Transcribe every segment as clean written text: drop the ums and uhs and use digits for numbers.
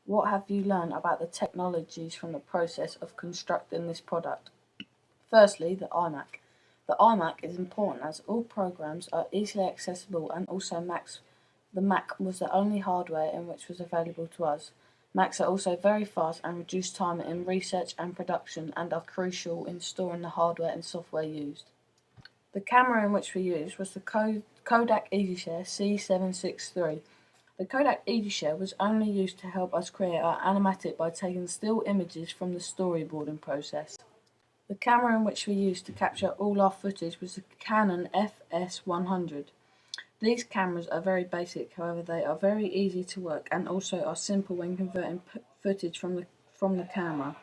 What have you learned about the technologies from the process of constructing this product? Firstly, the iMac. The iMac is important as all programs are easily accessible, and also the Mac was the only hardware in which was available to us. Macs are also very fast and reduce time in research and production, and are crucial in storing the hardware and software used. The camera in which we used was the Kodak EasyShare C763. The Kodak EasyShare was only used to help us create our animatic by taking still images from the storyboarding process. The camera in which we used to capture all our footage was the Canon FS100. These cameras are very basic, however they are very easy to work and also are simple when converting footage from the camera,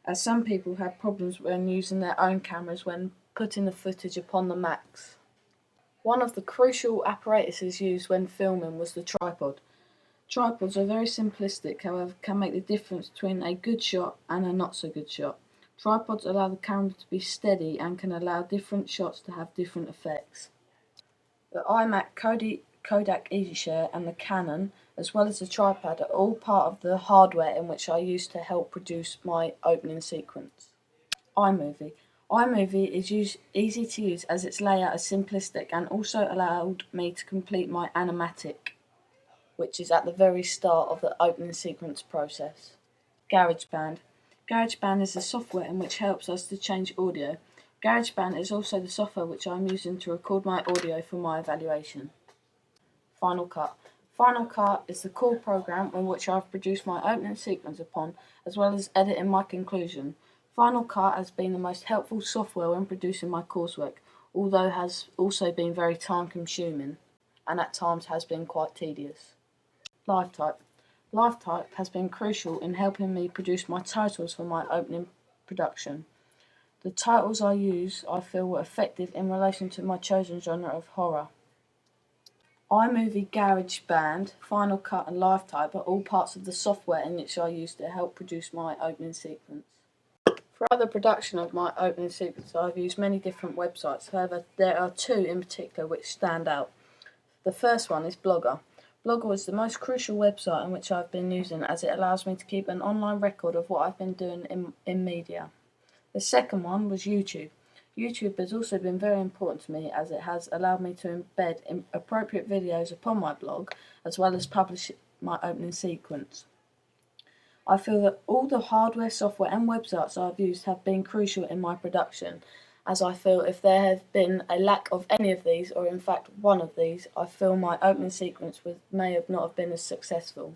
as some people had problems when using their own cameras when putting the footage upon the Macs. One of the crucial apparatuses used when filming was the tripod. Tripods are very simplistic, however can make the difference between a good shot and a not so good shot. Tripods allow the camera to be steady and can allow different shots to have different effects. The iMac, Kodak EasyShare and the Canon, as well as the tripod, are all part of the hardware in which I used to help produce my opening sequence. iMovie. iMovie is easy to use as its layout is simplistic and also allowed me to complete my animatic, which is at the very start of the opening sequence process. GarageBand. GarageBand is the software in which helps us to change audio. GarageBand is also the software which I am using to record my audio for my evaluation. Final Cut. Final Cut is the core program in which I've produced my opening sequence upon, as well as editing my conclusion. Final Cut has been the most helpful software when producing my coursework, although has also been very time consuming and at times has been quite tedious. LiveType. LiveType has been crucial in helping me produce my titles for my opening production. The titles I use I feel were effective in relation to my chosen genre of horror. iMovie, GarageBand, Final Cut and LiveType are all parts of the software in which I use to help produce my opening sequence. Throughout the production of my opening sequence I've used many different websites, however there are two in particular which stand out. The first one is Blogger. Blogger is the most crucial website in which I've been using, as it allows me to keep an online record of what I've been doing in media. The second one was YouTube. YouTube has also been very important to me as it has allowed me to embed appropriate videos upon my blog as well as publish my opening sequence. I feel that all the hardware, software and websites I've used have been crucial in my production, as I feel if there had been a lack of any of these, or in fact one of these, I feel my opening sequence may have not have been as successful.